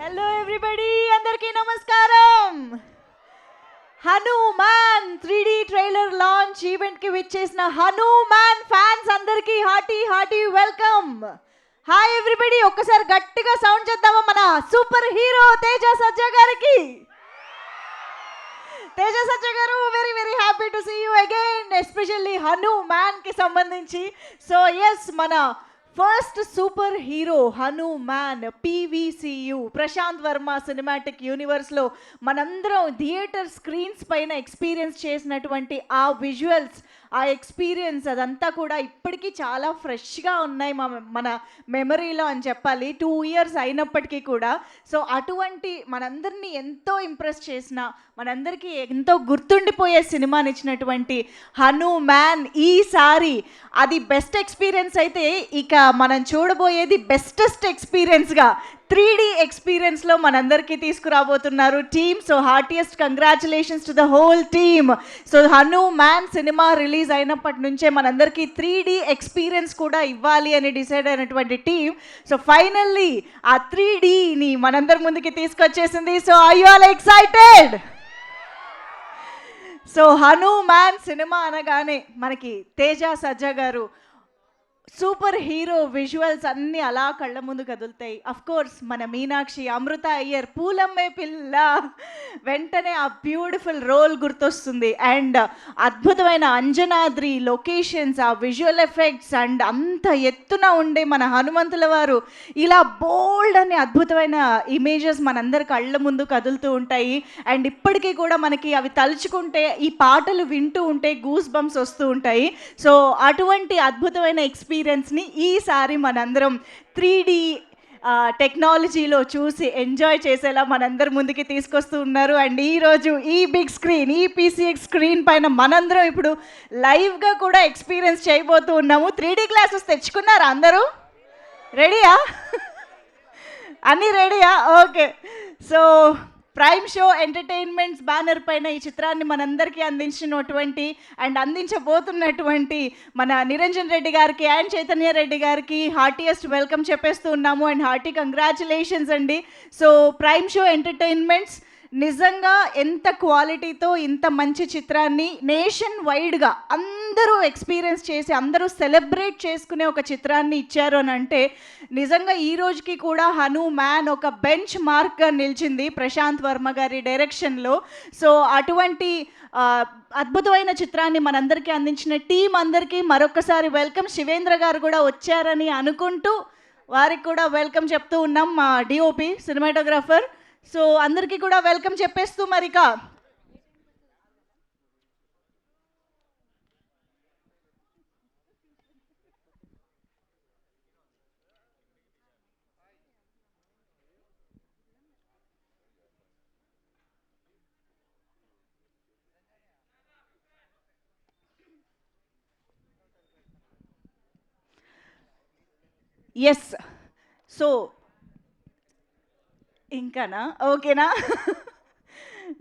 Hello everybody, అందరికీ నమస్కారం. Hanuman 3D trailer launch event కి విచ్చేసిన హనుమాన్ ఫ్యాన్స్ అందరికీ hearty hearty welcome. Hi everybody, ఒక్కసారి గట్టిగా సౌండ్ చేద్దామా మన సూపర్ హీరో తేజ సజ్జా గారికి. తేజ సజ్జా గారు, very very happy to see you again, especially Hanuman కి సంబంధించి. సో ఎస్, మన first super hero Hanuman PVCU Prashanth Varma cinematic యూనివర్స్లో మనందరం థియేటర్ స్క్రీన్స్ పైన ఎక్స్పీరియన్స్ చేసినటువంటి ఆ విజువల్స్, ఆ ఎక్స్పీరియన్స్ అదంతా కూడా ఇప్పటికీ చాలా ఫ్రెష్గా ఉన్నాయి మన మెమరీలో అని చెప్పాలి, 2 years అయినప్పటికీ కూడా. సో అటువంటి మనందరినీ ఎంతో ఇంప్రెస్ చేసిన, మనందరికీ ఎంతో గుర్తుండిపోయే సినిమానిచ్చినటువంటి హనుమాన్ ఈసారి అది బెస్ట్ ఎక్స్పీరియన్స్ అయితే, ఇక మనం చూడబోయేది బెస్టెస్ట్ ఎక్స్పీరియన్స్గా 3D ఎక్స్పీరియన్స్లో మనందరికీ తీసుకురాబోతున్నారు team. So heartiest congratulations to the whole team. So Hanuman cinema release అయినప్పటి నుంచే మనందరికీ 3D ఎక్స్పీరియన్స్ కూడా ఇవ్వాలి అని డిసైడ్ అయినటువంటి టీమ్. సో ఫైనల్లీ ఆ 3Dని మనందరి ముందుకి తీసుకొచ్చేసింది. So are you all excited? So Hanuman cinema అనగానే మనకి తేజ సజ్జా గారు సూపర్ హీరో విజువల్స్ అన్నీ అలా కళ్ళ ముందు కదులుతాయి. అఫ్ కోర్స్ మన మీనాక్షి, అమృత అయ్యర్, పూలమ్మే పిల్ల, వెంటనే ఆ బ్యూటిఫుల్ రోల్ గుర్తొస్తుంది. అండ్ అద్భుతమైన అంజనాద్రి లొకేషన్స్, ఆ విజువల్ ఎఫెక్ట్స్, అండ్ అంత ఎత్తున ఉండే మన హనుమంతుల వారు, ఇలా బోల్డ్ అనే అద్భుతమైన ఇమేజెస్ మనందరి కళ్ళ ముందు కదులుతూ ఉంటాయి. అండ్ ఇప్పటికీ కూడా మనకి అవి తలుచుకుంటే, ఈ పాటలు వింటూ ఉంటే గూస్ బంప్స్ వస్తూ ఉంటాయి. సో అటువంటి అద్భుతమైన ఎక్స్పీరియన్స్ని ఈసారి మనందరం 3D టెక్నాలజీలో చూసి ఎంజాయ్ చేసేలా మనందరి ముందుకి తీసుకొస్తూ ఉన్నారు. అండ్ ఈరోజు ఈ బిగ్ స్క్రీన్, ఈ పీసీఎక్స్ స్క్రీన్ పైన మనందరం ఇప్పుడు లైవ్గా కూడా ఎక్స్పీరియన్స్ చేయబోతూ ఉన్నాము. 3D గ్లాసెస్ తెచ్చుకున్నారా అందరూ? రెడీయా? అన్నీ రెడీయా? Okay. So prime show entertainments banner పైన ఈ చిత్రాన్ని మనందరికీ అందించినటువంటి అండ్ అందించబోతున్నటువంటి మన నిరంజన్ రెడ్డి గారికి అండ్ చైతన్య రెడ్డి గారికి హార్టియెస్ట్ వెల్కమ్ చెప్పేస్తూ ఉన్నాము. అండ్ హార్టీ కంగ్రాచులేషన్స్ అండి. సో ప్రైమ్ షో ఎంటర్టైన్మెంట్స్ నిజంగా ఎంత క్వాలిటీతో ఇంత మంచి చిత్రాన్ని నేషన్ వైడ్గా అందరూ ఎక్స్పీరియన్స్ చేసి అందరూ సెలబ్రేట్ చేసుకునే ఒక చిత్రాన్ని ఇచ్చారు అని అంటే, నిజంగా ఈ రోజుకి కూడా హనుమాన్ ఒక బెంచ్ మార్క్గా నిలిచింది ప్రశాంత్ వర్మ గారి డైరెక్షన్లో. సో అటువంటి అద్భుతమైన చిత్రాన్ని మనందరికీ అందించిన టీం అందరికీ మరొకసారి వెల్కమ్. శివేంద్ర గారు కూడా వచ్చారని అనుకుంటూ వారికి కూడా వెల్కమ్ చెప్తూ ఉన్నాం, మా డిఓపి సినిమాటోగ్రాఫర్. సో అందరికీ కూడా వెల్కమ్ చెప్పేస్తూ మరిక ఎస్. సో ఇంకానా? ఓకేనా?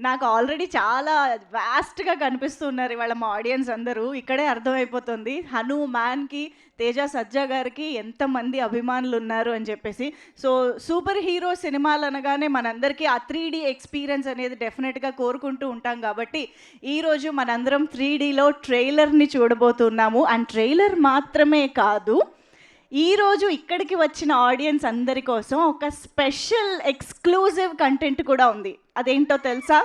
నాకు ఆల్రెడీ చాలా వాస్ట్గా కనిపిస్తున్నారు ఇవాళ మా ఆడియన్స్ అందరూ. ఇక్కడే అర్థమైపోతుంది హనుమాన్కి, తేజ సజ్జా గారికి ఎంతమంది అభిమానులు ఉన్నారు అని చెప్పేసి. సో సూపర్ హీరో సినిమాలు అనగానే మనందరికీ ఆ 3D ఎక్స్పీరియన్స్ అనేది డెఫినెట్గా కోరుకుంటూ ఉంటాం. కాబట్టి ఈరోజు మనందరం 3Dలో ట్రైలర్ని చూడబోతున్నాము. అండ్ ట్రైలర్ మాత్రమే కాదు, ఈరోజు ఇక్కడికి వచ్చిన ఆడియన్స్ అందరి కోసం ఒక స్పెషల్ ఎక్స్క్లూజివ్ కంటెంట్ కూడా ఉంది. అదేంటో తెలుసా?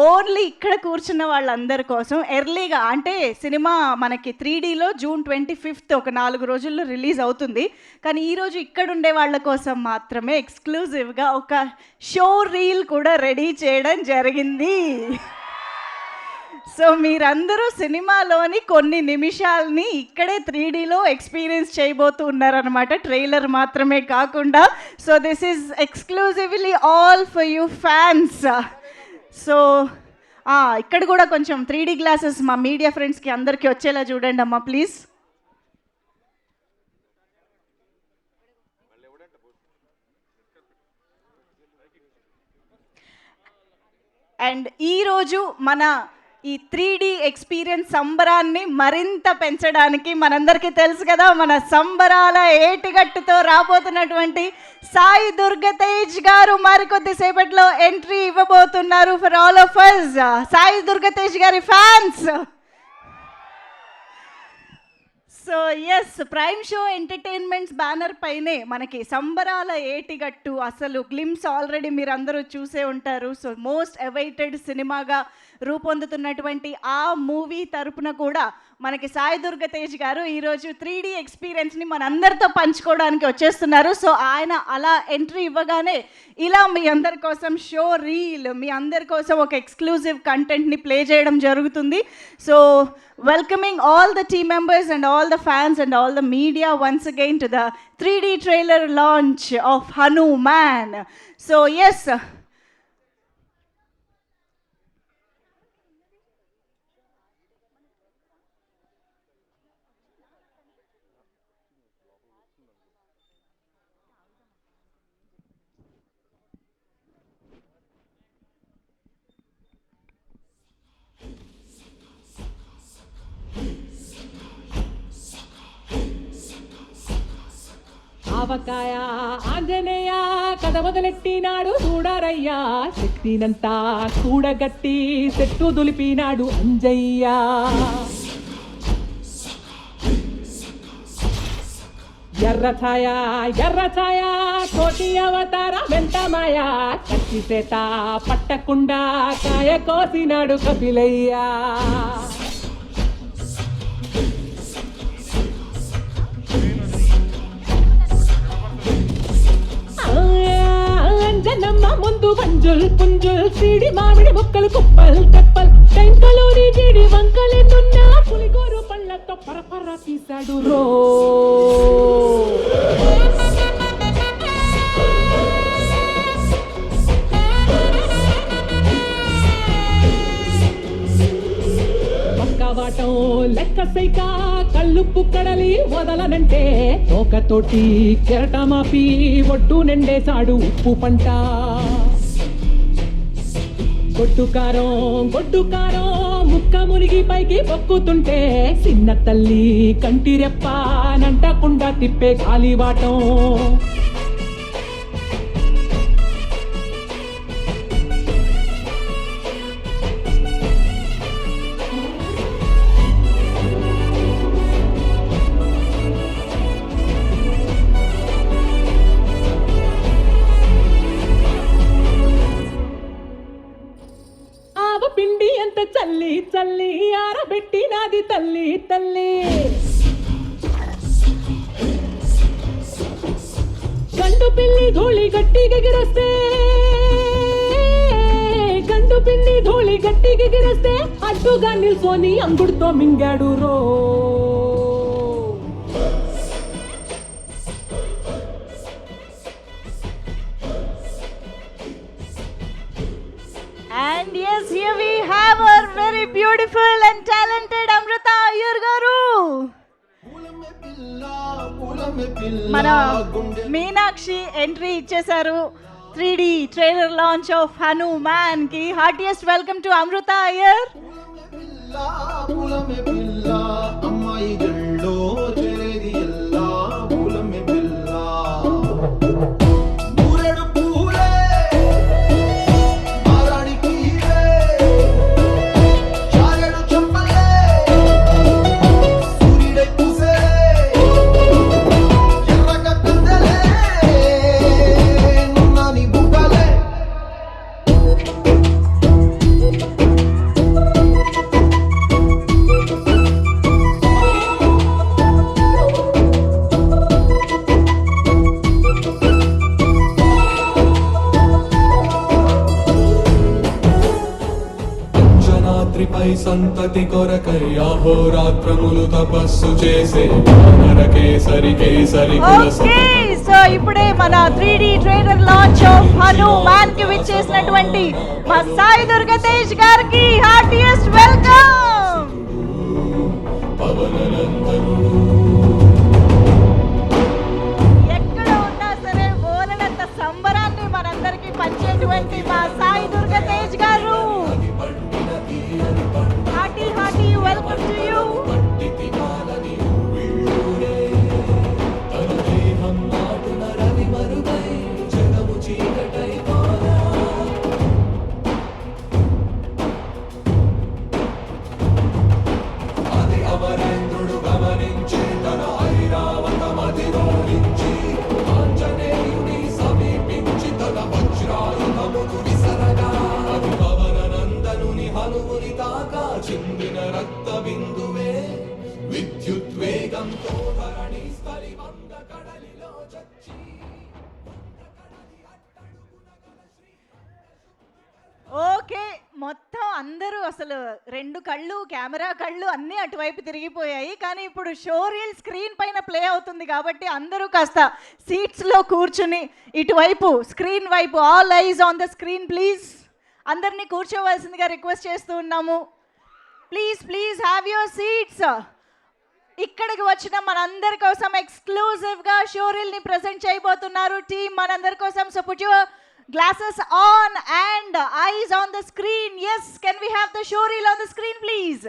ఓన్లీ ఇక్కడ కూర్చున్న వాళ్ళందరి కోసం ఎర్లీగా, అంటే సినిమా మనకి 3Dలో June 25th ఒక 4 రోజుల్లో రిలీజ్ అవుతుంది. కానీ ఈరోజు ఇక్కడ ఉండే వాళ్ళ కోసం మాత్రమే ఎక్స్క్లూజివ్గా ఒక షో రీల్ కూడా రెడీ చేయడం జరిగింది. సో మీరందరూ సినిమాలోని కొన్ని నిమిషాలని ఇక్కడే 3Dలో ఎక్స్పీరియన్స్ చేయబోతూ ఉన్నారనమాట, ట్రైలర్ మాత్రమే కాకుండా. So this is exclusively all for you fans. So ఇక్కడ కూడా కొంచెం 3D గ్లాసెస్ మా మీడియా ఫ్రెండ్స్కి అందరికీ వచ్చేలా చూడండి అమ్మా ప్లీజ్. అండ్ ఈరోజు మన ఈ 3D ఎక్స్పీరియన్స్ సంబరాన్ని మరింత పెంచడానికి మనందరికీ తెలుసు కదా, మన సంబరాల ఏటిగట్టుతో రాబోతున్నటువంటి సాయి దుర్గతేజ్ గారు మరికొద్ది సేపట్లో ఎంట్రీ ఇవ్వబోతున్నారు for all of us. Sai Durgatej గారి fans. So yes, prime show entertainments banner పైనే మనకి సంబరాల ఏటిగట్టు అసలు గ్లిమ్స్ ఆల్రెడీ మీరు అందరూ చూసే ఉంటారు. సో మోస్ట్ అవైటెడ్ సినిమాగా రూపొందుతున్నటువంటి ఆ మూవీ తరపున కూడా మనకి సాయి దుర్గతేజ్ గారు ఈరోజు 3D ఎక్స్పీరియన్స్ని మనందరితో పంచుకోవడానికి వచ్చేస్తున్నారు. సో ఆయన అలా ఎంట్రీ ఇవ్వగానే ఇలా మీ అందరి కోసం షో రీల్, మీ అందరి కోసం ఒక ఎక్స్క్లూజివ్ కంటెంట్ని ప్లే చేయడం జరుగుతుంది. So welcoming all the team members and all the fans and all the media once again to the 3D trailer launch of Hanuman. So yes, ఆవకాయ ఆంజనేయ కథ మొదలెట్టినాడు చూడారయ్యా, శక్తినంతా కూడగట్టి చెట్టు దులిపినాడు అంజయ్య. ఎర్ర ఛాయ కోటి అవతార వెంటమాయ, కత్తి చేత పట్టకుండా కాయ కోసినాడు కపిలయ్యా. అంజనమ్మ ముందు వంజుల్ పుంజుల్ సిడి మామిడి ముక్కలు కుప్పల్ తెప్పల్ టెంకలోని జీడి వంకలెన్నున్నా పులిగోరు పళ్ళతో పరపర తీశాడు రో. పక్కవాటం లెక్క సైక కళ్ళుప్పు కడలి వదలనంటే తోకతోటి కెరటమాపి ఒడ్డు నిండేశాడు ఉప్పు పంట. గొడ్డు కారం ముక్క మునిగి పైకి పొక్కుతుంటే చిన్న తల్లి కంటిరెప్ప నంటకుండా తిప్పే గాలివాటం. పిండి ఎంత చల్లి చల్లి ఆరబెట్టి నాది తల్లి తల్లి. గండు పిల్లి ధూళి గట్టిగెగిరొస్తే అడ్డుగా నిల్సోని అంగుడుతో మింగాడు రో. and yes, here we have our very beautiful and talented Amrita Iyer garu. మన మీనాక్షి ఎంట్రీ ఇచ్చేశారు 3D trailer launch of Hanuman కి. హార్టియెస్ట్ వెల్కమ్ టు అమృత అయ్యర్. సంతతి కొరకై అహోరాత్రములు తపస్సు చేసే కేసరి కేసరి. సో ఇప్పుడే మన 3D trailer launch of Hanuman కి విచ్చేసినటువంటి మా సాయి దుర్గతేజ్ గారికి హార్టియెస్ట్ వెల్కమ్. ఎక్కడ ఉన్నా సరే బోలెడంత సంబరాన్ని మనందరికీ పంచేటువంటి మా సాయి దుర్గతేజ్ గారు. చుక్కగా చిందిన రక్త బిందువే విద్యుద్వేగంతో ధరణి స్థలి వంద కడలిలో చచ్చి ఓకే, మొత్తం అందరూ అసలు రెండు కళ్ళు, కెమెరా కళ్ళు అన్నీ అటువైపు తిరిగిపోయాయి. కానీ ఇప్పుడు షో రీల్ స్క్రీన్ పైన ప్లే అవుతుంది కాబట్టి అందరూ కాస్త సీట్స్లో కూర్చుని ఇటువైపు స్క్రీన్ వైపు, all eyes on the screen please. అందరినీ కూర్చోవలసిందిగా రిక్వెస్ట్ చేస్తూ ఉన్నాము. Please please have your seats. ఇక్కడికి వచ్చిన మనందరి కోసం ఎక్స్క్లూజివ్గా షో రీల్ని ప్రజెంట్ చేయబోతున్నారు టీమ్ మనందరి కోసం. So put your glasses on and eyes on the screen. Yes, can we have the show reel on the screen please?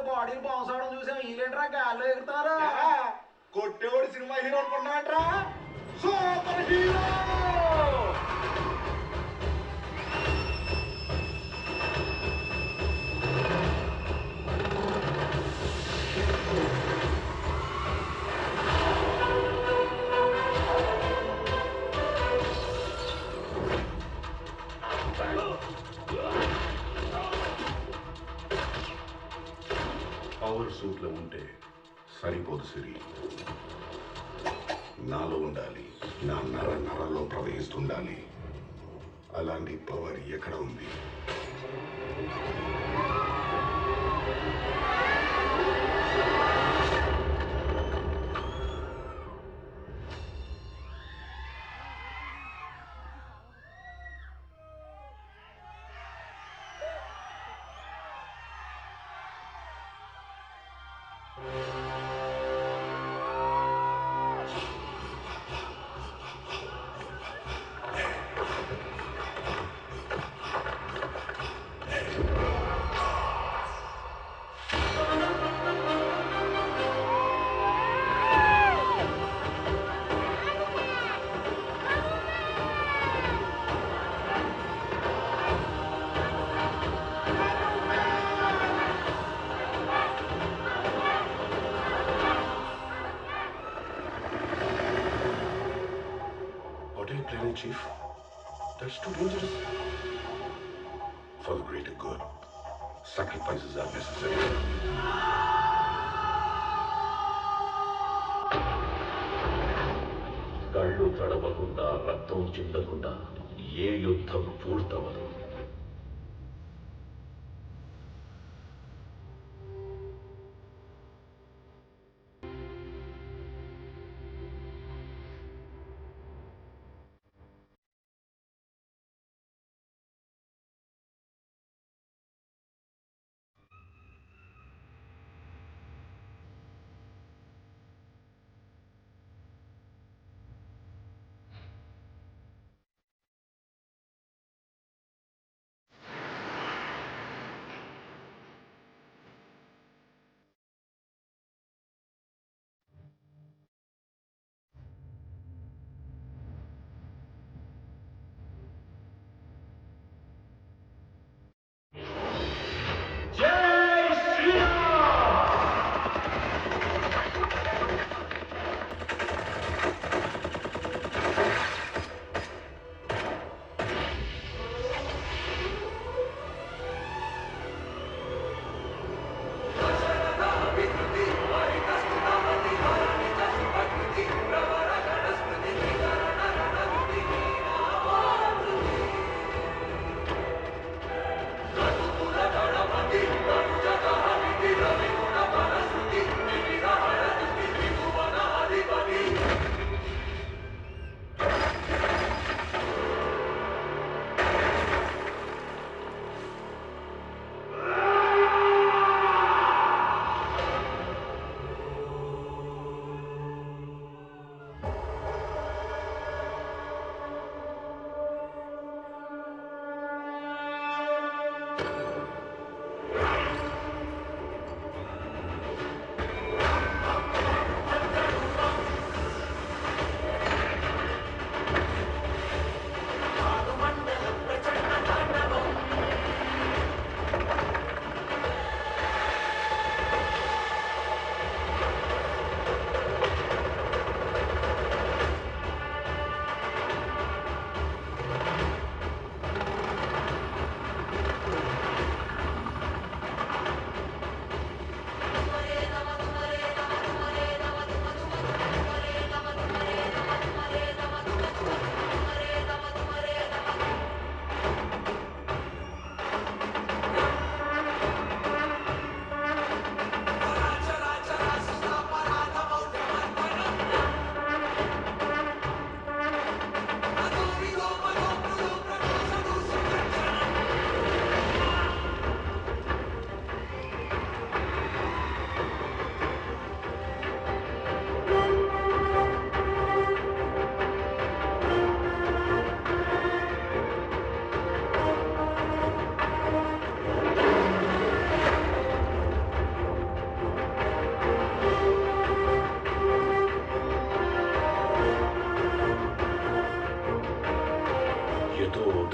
Body bounce అవడం చూసాం. వీళ్ళేంట్రా గాల్లో ఎగురుతారా? కొట్టేవాడు సినిమా హీరో అనుకుంటున్నాంట్రా. సూపర్ హీరో పవర్ సూట్లో ఉంటే సరిపోదు సిరి, నాలో ఉండాలి, నా నరలో ప్రవహిస్తుండాలి. అలాంటి పవర్ ఎక్కడ ఉంది? Chief, that's too dangerous. For the greater good, sacrifices are necessary. తడవకుండా రక్తం చిందకుండా ఏ యుద్ధం పూర్తవదు.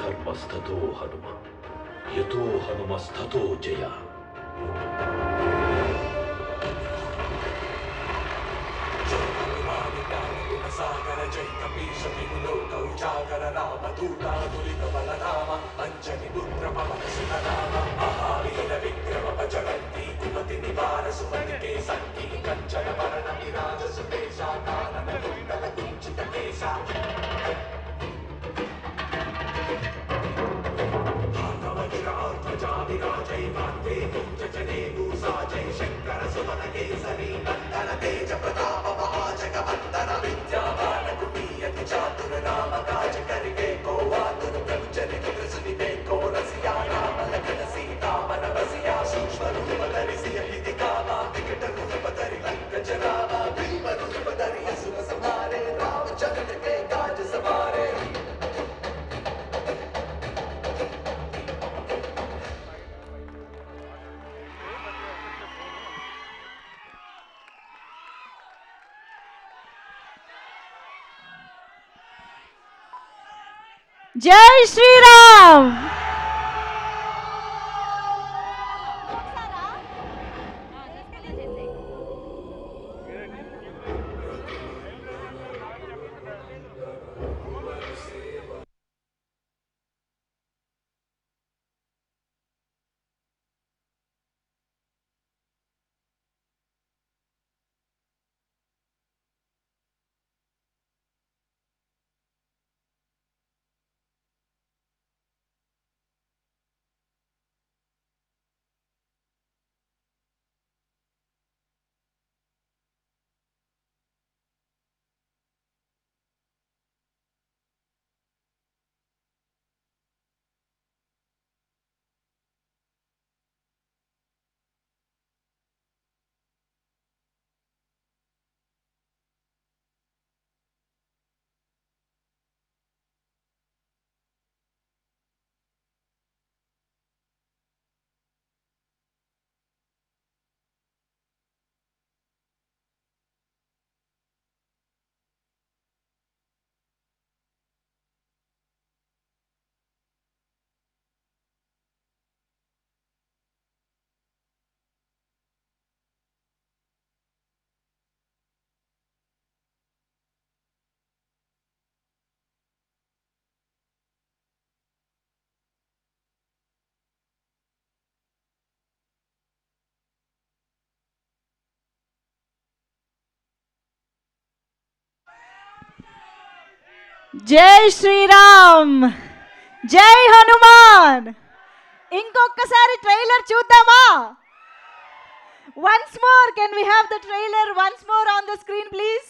ధర్మస్థతో హనుమ, యతో హనుమస్థతో జయ. సాగర జై కపీశ వినులోక ఉజాగర రామ దూతాదులిత బలరామ అంజని పుత్ర పవన సుతరామ మహావీర విక్రమ భజరంతి కుమతి నివార సుమతి కే సంకీ కంచన వరణ విరాజ సుదేశ కానన కుండల కుంచిత కేశ విరాజై కాంతే కుంజ జనే భూసా జై శంకర సుమన కేసరి నందన తేజ ప్రతాప మహాజగ వందన విద్యావాన కుటీయతి చాతుర రామ కాజ కరిగే కో వాతురు ప్రజని కృసుని బేకో రసియా రామ లఖన సీతా మన వసియా సూక్ష్మ రూప ధరిసి ఇది కామ వికట రూప ధరి లంకజ రామ భీమ రూప ధరి అసుర సమారే రామ జగత కే కాज సవారే. జై శ్రీరామ్. జై శ్రీరామ్, జై హనుమాన్. ఇంకొకసారి ట్రైలర్ చూద్దామా? Once more, can we have the trailer once more on the screen please?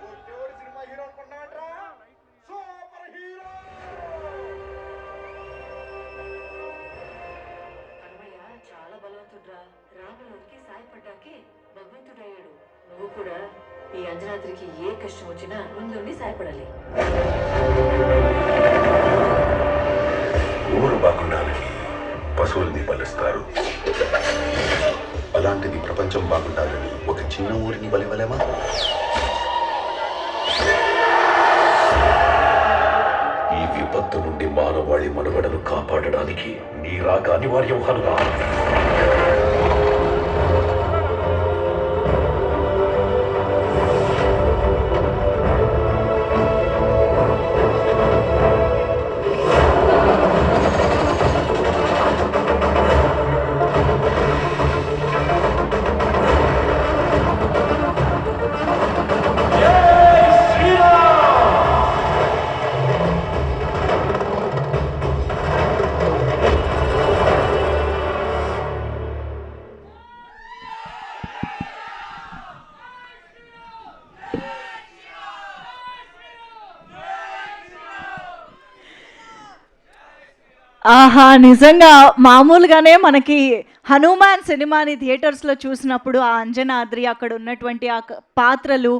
కొట్టేవాడు సినిమా హీరో అనుకున్నావంట్రా? Super hero. అన్నయ్య చాలా బలవంతుడ్రా. రాములకి సాయపడ్డాకే భగవంతుడయ్యాడు. నువ్వు కూడా ఈ అంజనాద్రికి ఏ కష్టం వచ్చినా ముందుండి సాయపడాలి. ఊరు బాగుండాలని పశువుల్ని బలిస్తారు. అలాంటిది ప్రపంచం బాగుండాలని ఒక చిన్న ఊరిని బలివలేమా? ఈ విపత్తు నుండి మానవాళి మనుగడను కాపాడడానికి నీ రాక అనివార్యం హనుమా. ఆహా, నిజంగా మామూలుగానే మనకి హనుమాన్ సినిమాని థియేటర్స్లో చూసినప్పుడు ఆ అంజనాద్రి, అక్కడ ఉన్నటువంటి ఆ పాత్రలు,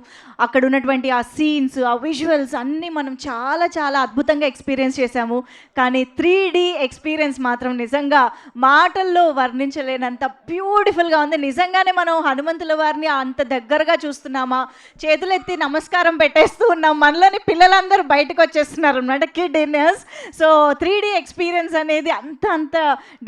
అక్కడ ఉన్నటువంటి ఆ సీన్స్, ఆ విజువల్స్ అన్నీ మనం చాలా చాలా అద్భుతంగా ఎక్స్పీరియన్స్ చేశాము. కానీ 3D ఎక్స్పీరియన్స్ మాత్రం నిజంగా మాటల్లో వర్ణించలేనంత బ్యూటిఫుల్గా ఉంది. నిజంగానే మనం హనుమంతుల వారిని అంత దగ్గరగా చూస్తున్నామా, చేతులెత్తి నమస్కారం పెట్టేస్తూ ఉన్నాం, మనలోని పిల్లలందరూ బయటకు వచ్చేస్తున్నారు అనమాట, kid inners. So 3D experience అనేది అంత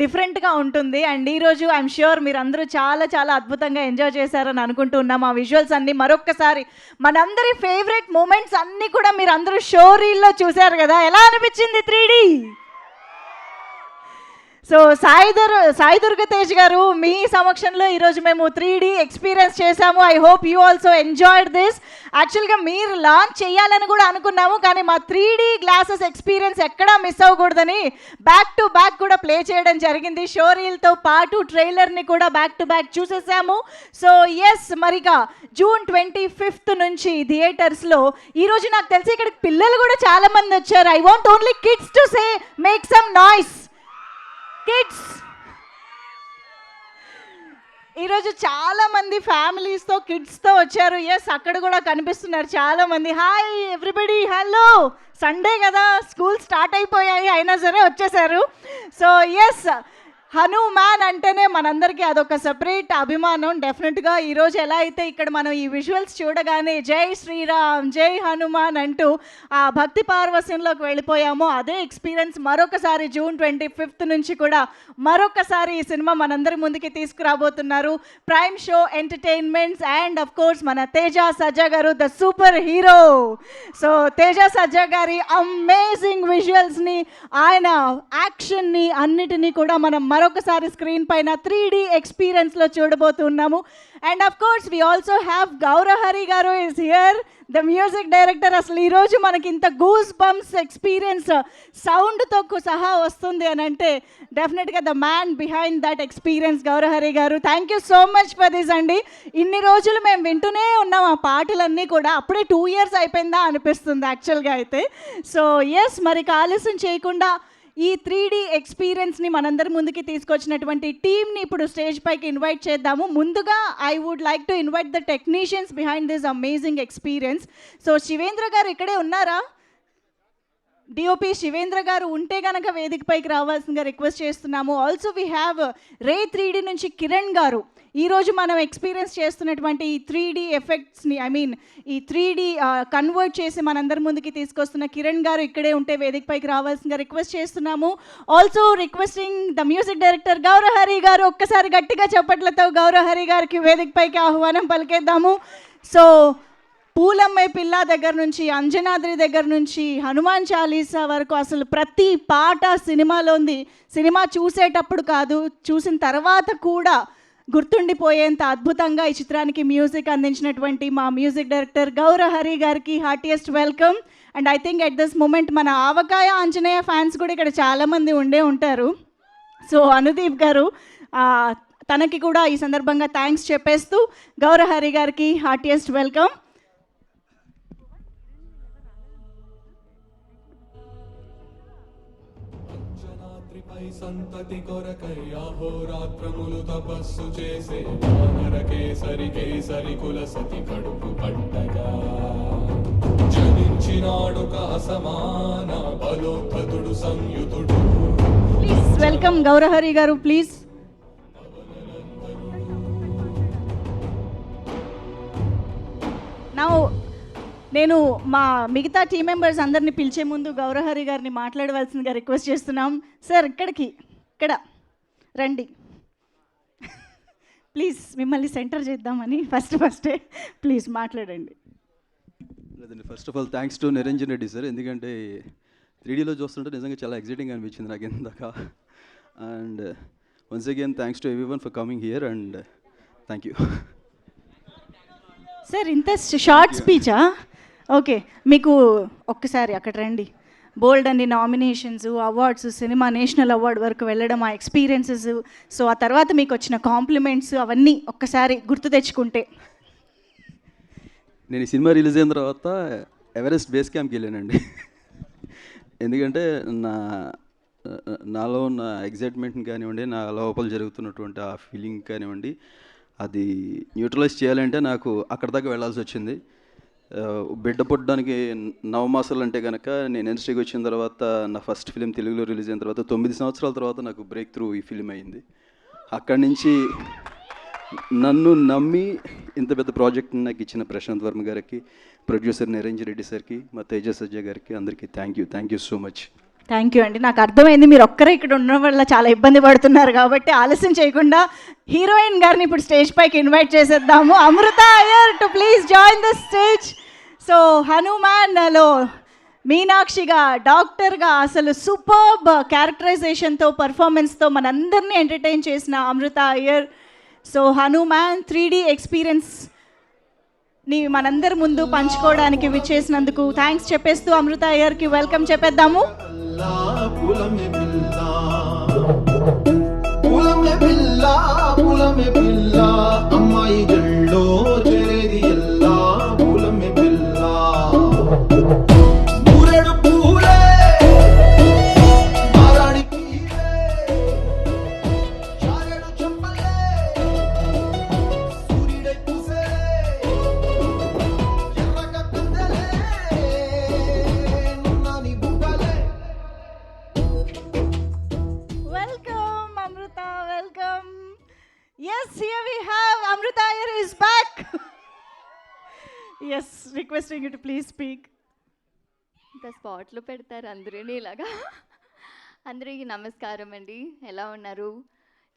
డిఫరెంట్గా ఉంటుంది. అండ్ ఈరోజు ఐఎమ్ ష్యూర్ మీరు అందరూ చాలా చాలా అద్భుతంగా ఎంజాయ్ చేశారని అనుకుంటున్నాం. ఆ విజువల్స్ అన్నీ మరొక్కసారి మనందరి ఫేవరెట్ మూమెంట్స్ అన్నీ కూడా మీరు అందరూ షో రీల్లో చూశారు కదా, ఎలా అనిపించింది 3D? సో సాయి దుర్గతేజ్ గారు, మీ సమక్షంలో ఈరోజు మేము 3D ఎక్స్పీరియన్స్ చేశాము. I hope you also enjoyed this. యాక్చువల్గా మీరు లాంచ్ చేయాలని కూడా అనుకున్నాము, కానీ మా 3D గ్లాసెస్ ఎక్స్పీరియన్స్ ఎక్కడా మిస్ అవ్వకూడదని బ్యాక్ టు బ్యాక్ కూడా ప్లే చేయడం జరిగింది. షో రీల్తో పాటు ట్రైలర్ని కూడా బ్యాక్ టు బ్యాక్ చూసేసాము. సో ఎస్, మరిగా జూన్ 25th నుంచి థియేటర్స్లో, ఈరోజు నాకు తెలిసి ఇక్కడికి పిల్లలు కూడా చాలామంది వచ్చారు. I want only kids to say make some noise. Kids, ఈరోజు చాలా మంది ఫ్యామిలీస్తో కిడ్స్తో వచ్చారు. ఎస్, అక్కడ కూడా కనిపిస్తున్నారు చాలా మంది. Hi everybody, hello. సండే కదా, స్కూల్ స్టార్ట్ అయిపోయాయి, అయినా సరే వచ్చేసారు. సో ఎస్, హనుమాన్ అంటేనే మనందరికీ అదొక సెపరేట్ అభిమానం. డెఫినెట్గా ఈరోజు ఎలా అయితే ఇక్కడ మనం ఈ విజువల్స్ చూడగానే జై శ్రీరామ్, జై హనుమాన్ అంటూ ఆ భక్తి పార్వస్యంలోకి వెళ్ళిపోయామో, అదే ఎక్స్పీరియన్స్ మరొకసారి జూన్ 25th నుంచి కూడా మరొకసారి ఈ సినిమా మనందరి ముందుకి తీసుకురాబోతున్నారు. Prime show entertainments and of course మన తేజ సజ్జా గారు, the super hero. So Teja Sajja గారి అమేజింగ్ విజువల్స్ని, ఆయన యాక్షన్ని అన్నిటినీ కూడా మనం మరొకసారి స్క్రీన్ పైన 3D ఎక్స్పీరియన్స్లో చూడబోతున్నాము. And of course we also have Gowrahari గారు is here, the music director. అసలు ఈరోజు మనకి ఇంత గూస్ బంప్స్ ఎక్స్పీరియన్స్ సౌండ్తో సహా వస్తుంది అని అంటే డెఫినెట్గా the man behind that experience Gowrahari గారు. Thank you so much for this అండి. ఇన్ని రోజులు మేము వింటూనే ఉన్నాం ఆ పాటలన్నీ కూడా, అప్పుడే 2 years అయిపోయిందా అనిపిస్తుంది యాక్చువల్గా అయితే. సో ఎస్, మరి ఆలస్యం చేయకుండా ఈ 3D ఎక్స్పీరియన్స్ని మనందరి ముందుకి తీసుకొచ్చినటువంటి టీమ్ని ఇప్పుడు స్టేజ్ పైకి ఇన్వైట్ చేద్దాము. ముందుగా I would like to invite the technicians behind this amazing experience. So Shivendra garu ఇక్కడే ఉన్నారా? డిఓపి శివేంద్ర గారు ఉంటే కనుక వేదిక పైకి రావాల్సిందిగా రిక్వెస్ట్ చేస్తున్నాము. Also we have ray 3D నుంచి కిరణ్ గారు. ఈరోజు మనం ఎక్స్పీరియన్స్ చేస్తున్నటువంటి ఈ 3D ఎఫెక్ట్స్ని ఈ 3D కన్వర్ట్ చేసి మనందరి ముందుకి తీసుకొస్తున్న కిరణ్ గారు ఇక్కడే ఉంటే వేదిక పైకి రావాల్సిందిగా రిక్వెస్ట్ చేస్తున్నాము. Also requesting the music director Gaurahari గారు, ఒక్కసారి గట్టిగా చప్పట్లతో గౌరహరి గారికి వేదిక పైకి ఆహ్వానం పలికేద్దాము. సో పూలమ్మే పిల్ల దగ్గర నుంచి, అంజనాద్రి దగ్గర నుంచి, హనుమాన్ చాలీసా వరకు అసలు ప్రతి పాట సినిమాలో ఉంది. సినిమా చూసేటప్పుడు కాదు, చూసిన తర్వాత కూడా గుర్తుండిపోయేంత అద్భుతంగా ఈ చిత్రానికి మ్యూజిక్ అందించినటువంటి మా మ్యూజిక్ డైరెక్టర్ గౌరహరి గారికి heartiest welcome. And I think at this moment మన ఆవకాయ ఆంజనేయ ఫ్యాన్స్ కూడా ఇక్కడ చాలామంది ఉండే ఉంటారు. సో అనుదీప్ గారు తనకి కూడా ఈ సందర్భంగా థ్యాంక్స్ చెప్పేస్తూ గౌరహరి గారికి హార్టియెస్ట్ వెల్కమ్. సంతతి కొరకై అహోరాత్రములు తపస్సు చేసే వానర కేసరి కేసరి కుల సతి కడుపు పట్టగా జనించినాడు అసమాన బలోద్ధతుడు సంయుతుడు. ప్లీజ్ వెల్కమ్ గౌరహరి గారు ప్లీజ్. నా నేను మా మిగతా టీం మెంబర్స్ అందరినీ పిలిచే ముందు గౌరహరి గారిని మాట్లాడవలసిందిగా రిక్వెస్ట్ చేస్తున్నాం. సార్ ఇక్కడ రండి ప్లీజ్, మిమ్మల్ని సెంటర్ చేద్దామని ఫస్టే ప్లీజ్ మాట్లాడండి. లేదండి, first of all thanks to Niranjan Reddy sir, ఎందుకంటే 3Dలో చూస్తుంటే నిజంగా చాలా ఎక్సైటింగ్ అనిపించింది నాకు ఇందాక. And once again thanks to everyone for coming here and thank you. Sir ఇంత షార్ట్ స్పీచా? ఓకే, మీకు ఒక్కసారి అక్కడ రండి. బోల్డ్ అన్ని nominations, awards, cinema national award వరకు వెళ్ళడం, ఆ ఎక్స్పీరియన్సెస్, సో ఆ తర్వాత మీకు వచ్చిన కాంప్లిమెంట్స్ అవన్నీ ఒక్కసారి గుర్తు తెచ్చుకుంటే. నేను ఈ సినిమా రిలీజ్ అయిన తర్వాత ఎవరెస్ట్ బేస్ క్యాంప్కి వెళ్ళానండి. ఎందుకంటే నాలో ఉన్న ఎగ్జైట్మెంట్ని కానివ్వండి, నా లోపల జరుగుతున్నటువంటి ఆ ఫీలింగ్ కానివ్వండి, అది న్యూట్రలైజ్ చేయాలంటే నాకు అక్కడ దాకా వెళ్ళాల్సి వచ్చింది. బిడ్డ పుట్టడానికి 9 మాసాలు అంటే కనుక నేను ఇండస్ట్రీకి వచ్చిన తర్వాత నా ఫస్ట్ ఫిలిం తెలుగులో రిలీజ్ అయిన తర్వాత 9 సంవత్సరాల తర్వాత నాకు బ్రేక్ త్రూ ఈ ఫిలిం అయింది. అక్కడి నుంచి నన్ను నమ్మి ఇంత పెద్ద ప్రాజెక్ట్ని నాకు ఇచ్చిన ప్రశాంత్ వర్మ గారికి, ప్రొడ్యూసర్ నిరంజన్ రెడ్డి సార్కి, మా తేజ సజ్జా గారికి అందరికీ thank you so much. Thank you అండి. నాకు అర్థమైంది మీరు ఒక్కరే ఇక్కడ ఉండడం వల్ల చాలా ఇబ్బంది పడుతున్నారు కాబట్టి ఆలస్యం చేయకుండా హీరోయిన్ గారిని ఇప్పుడు స్టేజ్ పైకి ఇన్వైట్ చేసేద్దాము. Amritha Iyer to please join the stage. So హనుమాన్లో మీనాక్షిగా, డాక్టర్గా అసలు సూపర్బ్ క్యారెక్టరైజేషన్తో, పర్ఫార్మెన్స్తో మనందరినీ ఎంటర్టైన్ చేసిన అమృత అయ్యర్. సో హనుమాన్ 3D ఎక్స్పీరియన్స్ని మనందరి ముందు పంచుకోవడానికి విచ్చేసినందుకు థ్యాంక్స్ చెప్పేస్తూ అమృత అయ్యర్కి వెల్కమ్ చెప్పేద్దాము. అమ్మాయి జల్లో చేరేది ఎల్లా పూలమ్మె పిల్ల పూరెడు పూలే మారాడి చారెడు చెప్పలే సూర్యుడే పూసే ఎర్రగ పెద్దలే నున్నాని బుగ్గలే. Welcome Amrita, welcome. Yes, here we have Amrita Iyer is back. Yes, requesting you to please speak. ఇంకా స్పాట్లో పెడతారు అందరూ ఇలాగా. అందరికీ నమస్కారం అండి, ఎలా ఉన్నారు?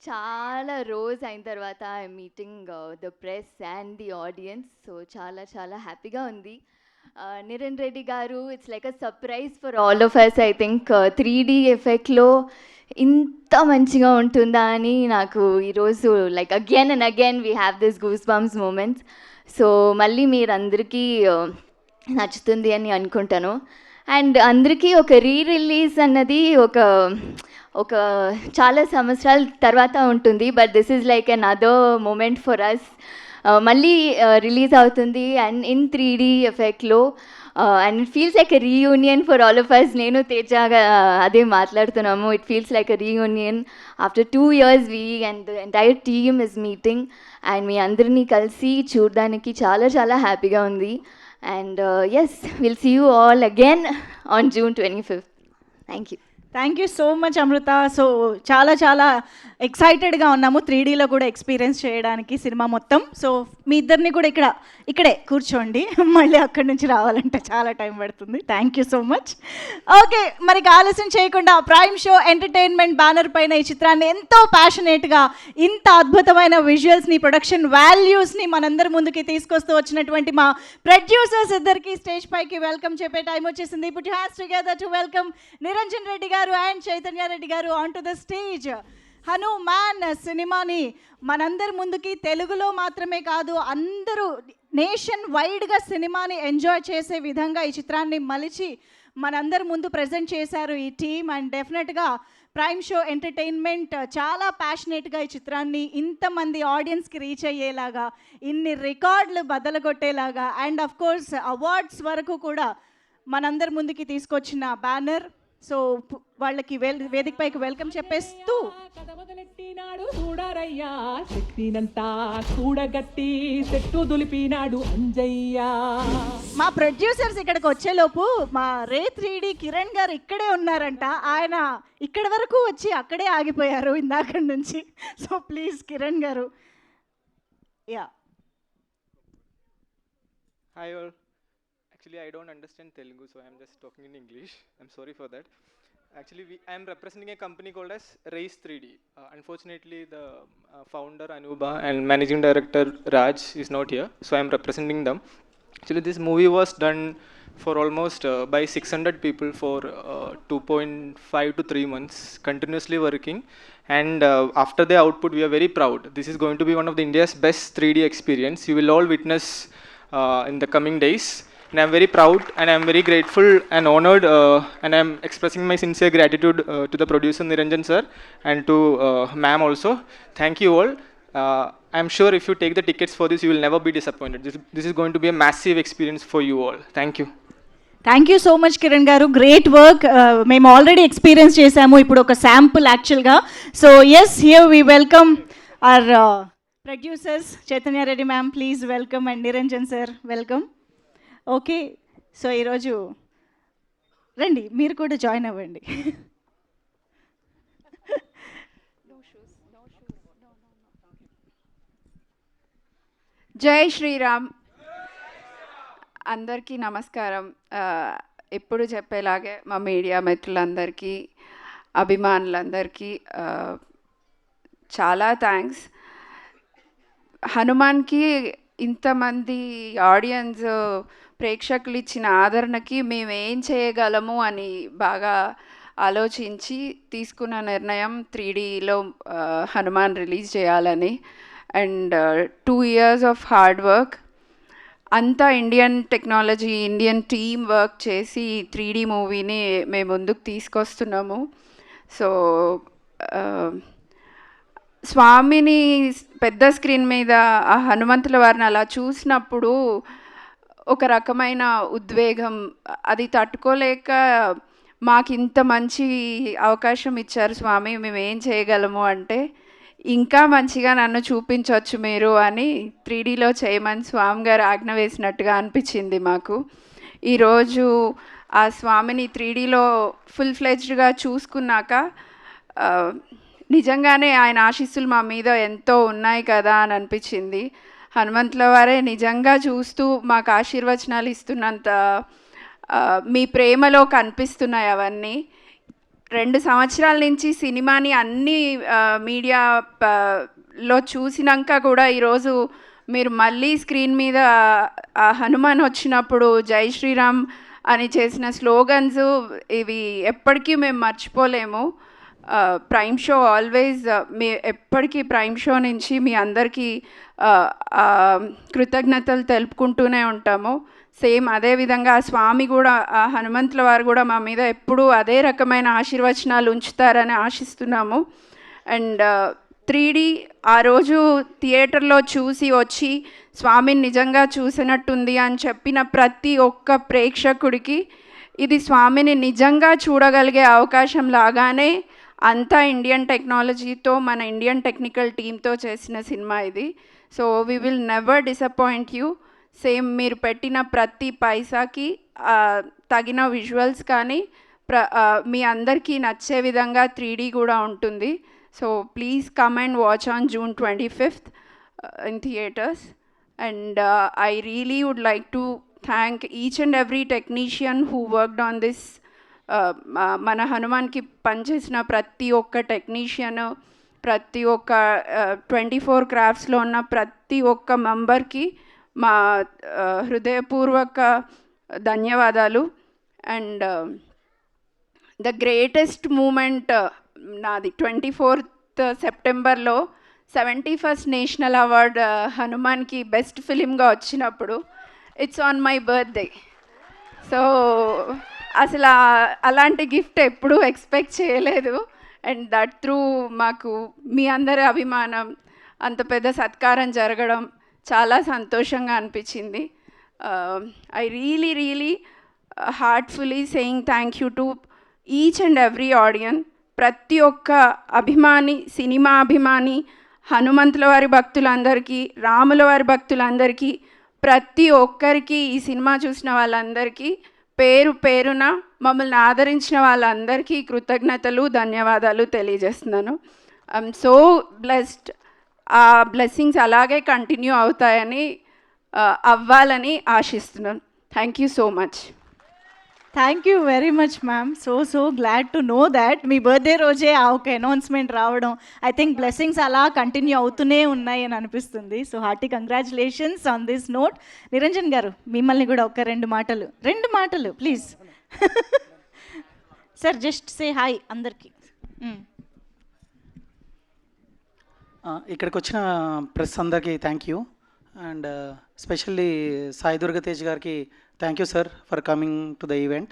చాలా రోజు అయిన తర్వాత I meeting the press and the audience, so చాలా హ్యాపీగా ఉంది. Niranjan Reddy garu, it's like a surprise for all of us. I think 3D ఎఫెక్ట్లో ఇంత మంచిగా ఉంటుందా అని నాకు ఈరోజు like again and again we have this goosebumps moments. So మళ్ళీ మీరందరికీ నచ్చుతుంది అని అనుకుంటాను. అండ్ అందరికీ ఒక రిలీజ్ అన్నది ఒక చాలా సంవత్సరాల తర్వాత ఉంటుంది, but this is like an other moment for us. మళ్ళీ రిలీజ్ అవుతుంది అండ్ ఇన్ 3D ఎఫెక్ట్లో and it feels like a reunion for all of us. నేను తేజగా అదే మాట్లాడుతున్నాము. It feels like a reunion after 2 years. We and the entire team is meeting and మీ అందరినీ కలిసి చూడడానికి చాలా చాలా హ్యాపీగా ఉంది. And yes, will see you all again on June 25th. Thank you. Thank you so much Amrita. So చాలా చాలా ఎక్సైటెడ్గా ఉన్నాము 3Dలో కూడా ఎక్స్పీరియన్స్ చేయడానికి సినిమా మొత్తం. సో మీ ఇద్దరిని కూడా ఇక్కడే కూర్చోండి, మళ్ళీ అక్కడి నుంచి రావాలంటే చాలా టైం పడుతుంది. Thank you so much. Okay, మరి ఆలస్యం చేయకుండా ప్రైమ్ షో ఎంటర్టైన్మెంట్ బ్యానర్ పైన ఈ చిత్రాన్ని ఎంతో ప్యాషనేట్గా ఇంత అద్భుతమైన విజువల్స్ని, ప్రొడక్షన్ వాల్యూస్ని మనందరి ముందుకి తీసుకొస్తూ వచ్చినటువంటి మా ప్రొడ్యూసర్స్ ఇద్దరికి స్టేజ్ పైకి వెల్కమ్ చెప్పే టైం వచ్చేసింది. Put you hands together to welcome Niranjan Reddy గారు అండ్ చైతన్య రెడ్డి గారు on to the stage. Hanuman సినిమాని మనందరి ముందుకి తెలుగులో మాత్రమే కాదు, అందరూ నేషన్ వైడ్గా సినిమాని ఎంజాయ్ చేసే విధంగా ఈ చిత్రాన్ని మలిచి మనందరి ముందు ప్రజెంట్ చేశారు ఈ టీమ్. అండ్ డెఫినెట్గా ప్రైమ్ షో ఎంటర్టైన్మెంట్ చాలా ప్యాషనేట్గా ఈ చిత్రాన్ని ఇంతమంది ఆడియన్స్కి రీచ్ అయ్యేలాగా, ఇన్ని రికార్డులు బదలగొట్టేలాగా అండ్ అఫ్ కోర్స్ అవార్డ్స్ వరకు కూడా మనందరి ముందుకి తీసుకొచ్చిన బ్యానర్. సో వాళ్ళకి వేదిక పైకి వెల్కమ్ చెప్పేస్తూ కథ మొదలెట్టినాడు చూడరయ్యా, శక్తినంతా కూడగట్టి చెట్టు దులిపినాడు అంజయ్య. మా ప్రొడ్యూసర్స్ ఇక్కడికి వచ్చేలోపు మా రే 3D కిరణ్ గారు ఇక్కడే ఉన్నారంట. ఆయన ఇక్కడి వరకు వచ్చి అక్కడే ఆగిపోయారు ఇందాక నుంచి. సో ప్లీజ్ కిరణ్ గారు. Yeah, hi all. Actually, I don't understand Telugu, so I am just talking in English. I'm sorry for that. Actually, I am representing a company called as Race 3D. Unfortunately, the founder Anuba and managing director Raj is not here, so I am representing them. Actually, this movie was done for almost by 600 people for 2.5 to 3 months, continuously working. And after the output, we are very proud. This is going to be one of the India's best 3D experience. You will all witness in the coming days. And I'm very proud and I'm very grateful and honored and I'm expressing my sincere gratitude to the producer Niranjan sir and to ma'am also. Thank you all. I'm sure if you take the tickets for this, you will never be disappointed. This is going to be a massive experience for you all. Thank you. Thank you so much Kiran garu, great work. మేము already experience చేసాము, ఇప్పుడు ఒక sample యాక్చువల్గా. So yes, here we welcome our producers. Chaitanya Reddy ma'am please welcome and Niranjan sir welcome. Okay, so ఈరోజు రండి, మీరు కూడా join అవ్వండి. జై శ్రీరామ్. అందరికీ నమస్కారం. ఎప్పుడు చెప్పేలాగే మా మీడియా మిత్రులందరికీ, అభిమానులందరికీ చాలా థ్యాంక్స్. హనుమాన్కి ఇంతమంది ఆడియన్స్, ప్రేక్షకులు ఇచ్చిన ఆదరణకి మేము ఏం చేయగలము అని బాగా ఆలోచించి తీసుకున్న నిర్ణయం 3Dలో హనుమాన్ రిలీజ్ చేయాలని. And 2 years of hard work, అంతా Indian technology, Indian team work చేసి 3D మూవీని మేము ముందుకు తీసుకొస్తున్నాము. సో స్వామిని పెద్ద స్క్రీన్ మీద ఆ హనుమంతుల వారిని అలా చూసినప్పుడు ఒక రకమైన ఉద్వేగం, అది తట్టుకోలేక మాకు ఇంత మంచి అవకాశం ఇచ్చారు స్వామి, మేము ఏం చేయగలము అంటే ఇంకా మంచిగా నన్ను చూపించవచ్చు మీరు అని 3Dలో చేయమని స్వామి గారు ఆజ్ఞ వేసినట్టుగా అనిపించింది మాకు. ఈరోజు ఆ స్వామిని 3Dలో ఫుల్ ఫ్లెడ్జ్డ్గా చూసుకున్నాక నిజంగానే ఆయన ఆశీస్సులు మా మీద ఎంతో ఉన్నాయి కదా అని అనిపించింది. హనుమంతుల వారే నిజంగా చూస్తూ మాకు ఆశీర్వచనాలు ఇస్తున్నంత మీ ప్రేమలో కనిపిస్తున్నాయి అవన్నీ. 2 సంవత్సరాల నుంచి సినిమాని అన్ని మీడియాలో చూసినాక కూడా ఈరోజు మీరు మళ్ళీ స్క్రీన్ మీద హనుమాన్ వచ్చినప్పుడు జై శ్రీరామ్ అని చేసిన స్లోగన్స్ ఇవి ఎప్పటికీ మేము మర్చిపోలేము. ప్రైమ్ షో ఆల్వేస్ మీ ఎప్పటికీ ప్రైమ్ షో నుంచి మీ అందరికీ కృతజ్ఞతలు తెలుపుకుంటూనే ఉంటాము. సేమ్ అదేవిధంగా స్వామి కూడా, హనుమంతుల వారు కూడా మా మీద ఎప్పుడూ అదే రకమైన ఆశీర్వచనాలు ఉంచుతారని ఆశిస్తున్నాము. అండ్ 3D ఆ రోజు థియేటర్లో చూసి వచ్చి స్వామిని నిజంగా చూసినట్టుంది అని చెప్పిన ప్రతి ఒక్క ప్రేక్షకుడికి ఇది స్వామిని నిజంగా చూడగలిగే అవకాశం లాగానే అంతా ఇండియన్ టెక్నాలజీతో మన ఇండియన్ టెక్నికల్ టీమ్తో చేసిన సినిమా ఇది. So we will never disappoint you. Same మీరు పెట్టిన ప్రతి పైసాకి తగిన విజువల్స్ కానీ మీ అందరికీ నచ్చే విధంగా 3D కూడా ఉంటుంది. So please come and watch on June 25th in theaters. And I really would like to thank each and every technician who worked on this. మన హనుమాన్కి పనిచేసిన ప్రతి ఒక్క టెక్నీషియన్, ప్రతి ఒక్క 24 క్రాఫ్ట్స్లో ఉన్న ప్రతి ఒక్క మెంబర్కి మా హృదయపూర్వక ధన్యవాదాలు. అండ్ ద గ్రేటెస్ట్ మూమెంట్ నాది 24th సెప్టెంబర్లో 71st నేషనల్ అవార్డ్ హనుమాన్కి బెస్ట్ ఫిలింగా వచ్చినప్పుడు it's on my birthday. So అసలు అలాంటి గిఫ్ట్ ఎప్పుడూ ఎక్స్పెక్ట్ చేయలేదు. అండ్ దట్ త్రూ మాకు మీ అందరి అభిమానం, అంత పెద్ద సత్కారం జరగడం చాలా సంతోషంగా అనిపించింది. I really heartfully saying thank you to each and every audience. ప్రతి ఒక్క అభిమాని, సినిమా అభిమాని, హనుమంతుల వారి భక్తులందరికీ, రాముల వారి భక్తులందరికీ, ప్రతి ఒక్కరికి, ఈ సినిమా చూసిన వాళ్ళందరికీ పేరు పేరున మమ్మల్ని ఆదరించిన వాళ్ళందరికీ కృతజ్ఞతలు, ధన్యవాదాలు తెలియజేస్తున్నాను. I'm so blessed. ఆ బ్లెస్సింగ్స్ అలాగే కంటిన్యూ అవుతాయని అవ్వాలని ఆశిస్తున్నాను. Thank you so much. Thank you very much ma'am. So glad to know that me birthday రోజే ఆ ఒక అనౌన్స్మెంట్ రావడం, ఐ థింక్ బ్లెస్సింగ్స్ అలా కంటిన్యూ అవుతూనే ఉన్నాయి అని అనిపిస్తుంది. So hearty congratulations on this note. Niranjan గారు, మిమ్మల్ని కూడా ఒక రెండు మాటలు please. Sir just say hi అందరికీ. ఇక్కడికి వచ్చిన ప్రెస్ అందరికీ thank you. And specially Sai Durgatej గారికి thank you sir for coming to the event.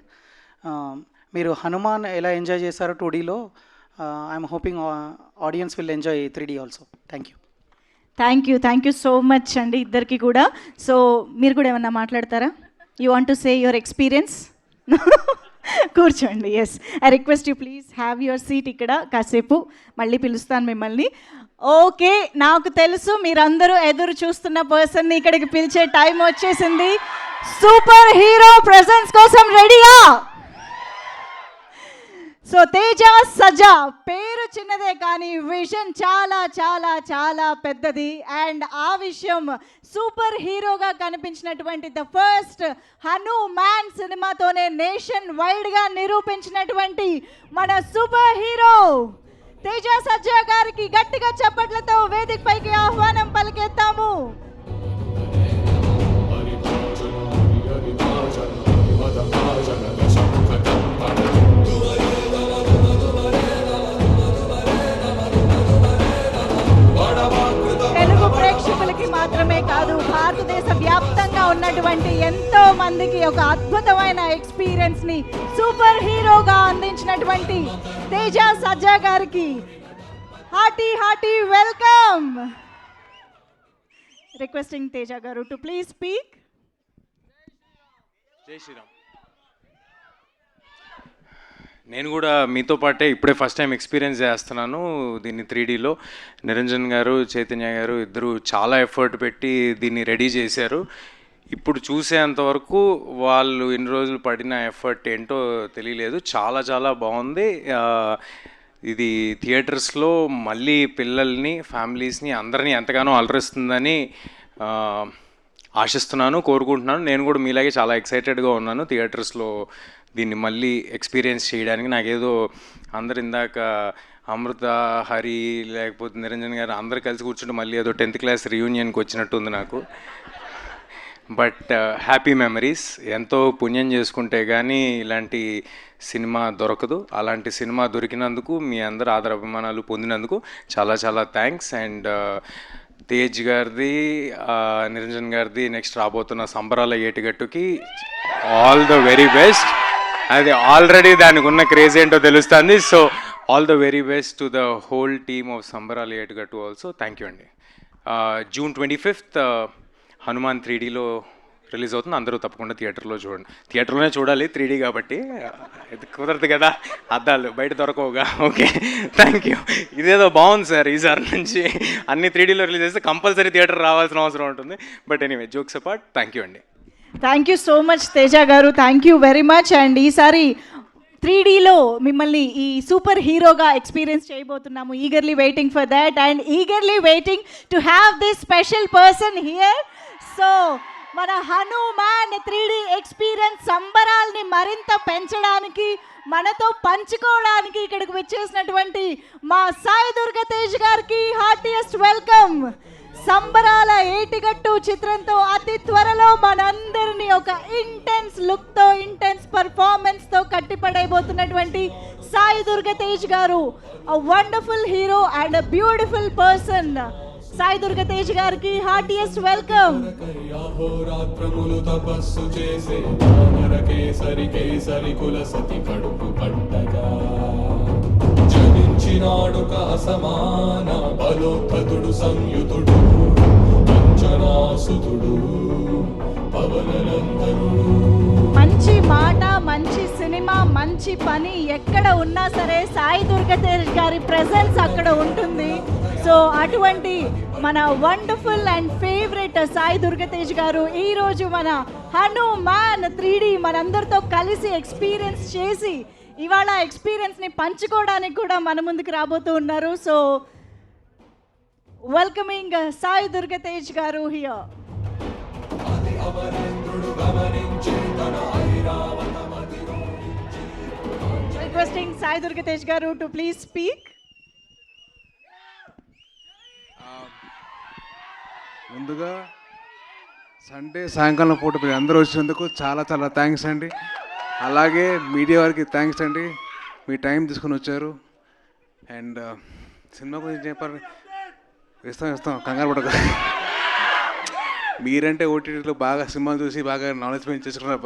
మీరు హనుమాన్ ఎలా ఎంజాయ్ చేశారో 2Dలో, I'm hoping audience will enjoy 3D also. Thank you so much అండి ఇద్దరికి కూడా. సో మీరు కూడా ఏమన్నా మాట్లాడతారా? You want to say your experience? కూర్చోండి. Yes, I request you please have your seat ఇక్కడ కాసేపు, మళ్ళీ పిలుస్తాను మిమ్మల్ని. ఓకే, నాకు తెలుసు మీరందరూ ఎదురు చూస్తున్న పర్సన్ని ఇక్కడికి పిలిచే టైం వచ్చేసింది. సూపర్ హీరో ప్రెజెన్స్ కోసం రెడీయా? సో తేజ సజ్జా పేరు చిన్నదే కానీ విజన్ చాలా చాలా చాలా పెద్దది. అండ్ ఆ విషయం సూపర్ హీరోగా కనిపించినటువంటి ద ఫస్ట్ హనుమాన్ సినిమాతోనే నేషన్ వైడ్గా నిరూపించినటువంటి మన సూపర్ హీరో తేజ సజ్జా గారికి గట్టిగా చప్పట్లతో వేదిక పైకి ఆహ్వానం పలికేస్తాము. తెలుగు ప్రేక్షకులకి మాత్రమే కాదు, భారతదేశ వ్యాప్తంగా ఉన్నటువంటి ఎంతో మందికి ఒక అద్భుతమైన ఎక్స్పీరియన్స్ ని సూపర్ హీరోగా అందించినటువంటి తేజ సజ్జా గారికి హార్టీ వెల్కమ్. రిక్వెస్టింగ్ తేజ గారు టు ప్లీజ్ స్పీక్. జై శ్రీరామ్. నేను కూడా మీతో పాటే ఇప్పుడే ఫస్ట్ టైం ఎక్స్పీరియన్స్ చేస్తున్నాను దీన్ని 3Dలో. నిరంజన్ గారు, చైతన్య గారు ఇద్దరు చాలా ఎఫర్ట్ పెట్టి దీన్ని రెడీ చేశారు. ఇప్పుడు చూసేంతవరకు వాళ్ళు ఇన్ని రోజులు పడిన ఎఫర్ట్ ఏంటో తెలియలేదు. చాలా చాలా బాగుంది. ఇది థియేటర్స్లో మళ్ళీ పిల్లల్ని, ఫ్యామిలీస్ని అందరినీ ఎంతగానో అలరిస్తుందని ఆశిస్తున్నాను, కోరుకుంటున్నాను. నేను కూడా మీలాగే చాలా ఎక్సైటెడ్గా ఉన్నాను థియేటర్స్లో దీన్ని మళ్ళీ ఎక్స్పీరియన్స్ చేయడానికి. నాకేదో అందరు ఇందాక అమృత, హరి, లేకపోతే నిరంజన్ గారు అందరు కలిసి కూర్చుంటే మళ్ళీ ఏదో 10th క్లాస్ రీయూనియన్కి వచ్చినట్టుంది నాకు. But happy memories. ఎంతో పుణ్యం చేసుకుంటే కానీ ఇలాంటి సినిమా దొరకదు. అలాంటి సినిమా దొరికినందుకు, మీ అందరు ఆదర అభిమానాలు పొందినందుకు చాలా చాలా థ్యాంక్స్. అండ్ తేజ్ గారిది, నిరంజన్ గారిది నెక్స్ట్ రాబోతున్న సంబరాల ఏటిగట్టుకి ఆల్ ద వెరీ బెస్ట్. అది ఆల్రెడీ దానికి ఉన్న క్రేజ్ ఏంటో తెలుస్తుంది. So all the very best to the whole team of సంబరాలు ఏటుగట్టు ఆల్సో. థ్యాంక్ యూ అండి. June 25th హనుమాన్ 3Dలో రిలీజ్ అవుతుంది. అందరూ తప్పకుండా థియేటర్లో చూడండి. థియేటర్లోనే చూడాలి, 3D కాబట్టి ఇది కుదరదు కదా, అద్దాలు బయట దొరకవుగా. Okay, thank you. ఇదేదో బాగుంది సార్, ఈసారి నుంచి అన్ని 3Dలో రిలీజ్ చేస్తే కంపల్సరీ థియేటర్ రావాల్సిన అవసరం ఉంటుంది. But anyway, jokes apart, thank you అండి. Thank you so much Teja గారు, thank you very much. And ఈసారి 3Dలో మిమ్మల్ని ఈ సూపర్ హీరోగా ఎక్స్పీరియన్స్ చేయబోతున్నాము. Eagerly waiting for that and eagerly waiting to have this special person here. So మన హనుమాన్ 3D ఎక్స్పీరియన్స్ సంబరాల్ని మరింత పెంచడానికి, మనతో పంచుకోవడానికి ఇక్కడికి వచ్చేసినటువంటి మా సాయి దుర్గ తేజ్ గారికి హార్టియెస్ట్ వెల్కమ్. సంబరాల ఏటిగట్టు చిత్రంతో అతి త్వరలో మనందరినీ ఒక ఇంటెన్స్ లుక్తో, ఇంటెన్స్ పర్ఫార్మెన్స్తో కట్టిపడైపోతున్నటువంటి సాయి దుర్గ తేజ్ గారు, a wonderful hero and a beautiful person. Sai Durga Tej గారికి హార్టియెస్ట్ వెల్కమ్. అహోరాత్రములు తపస్సు చేసే వానర కేసరి కేసరి కుల సతి కడుపు పట్టగా జనించినాడు సమాన బలోద్ధతుడు సంయుతుడు అంజనాసుతుడు పవననందనుడు. మంచి మాట, మంచి సినిమా, మంచి పని ఎక్కడ ఉన్నా సరే సాయి దుర్గ తేజ్ గారి ప్రెజెన్స్ అక్కడ ఉంటుంది. సో అటువంటి మన wonderful and favourite Sai Durga Tej గారు ఈరోజు మన హనుమాన్ 3D మనందరితో కలిసి ఎక్స్పీరియన్స్ చేసి ఇవాళ ఎక్స్పీరియన్స్ని పంచుకోవడానికి కూడా మన ముందుకు రాబోతూ ఉన్నారు. సో వెల్కమింగ్ సాయి దుర్గ తేజ్ గారు హియర్. రిక్వెస్టింగ్ సాయి దుర్గ తేజ్ గారు టు ప్లీజ్ స్పీక్. ముందుగా సండే సాయంకాలం పూట మీరు అందరూ వచ్చినందుకు చాలా చాలా థ్యాంక్స్ అండి. అలాగే మీడియా వారికి థ్యాంక్స్ అండి, మీ టైం తీసుకొని వచ్చారు. అండ్ సినిమా గురించి చెప్పారు, ఇస్తాం కంగారు పడక. మీరంటే ఓటీటీలో బాగా సినిమాలు చూసి బాగా నాలెడ్జ్ పెంచేసుకున్నారు.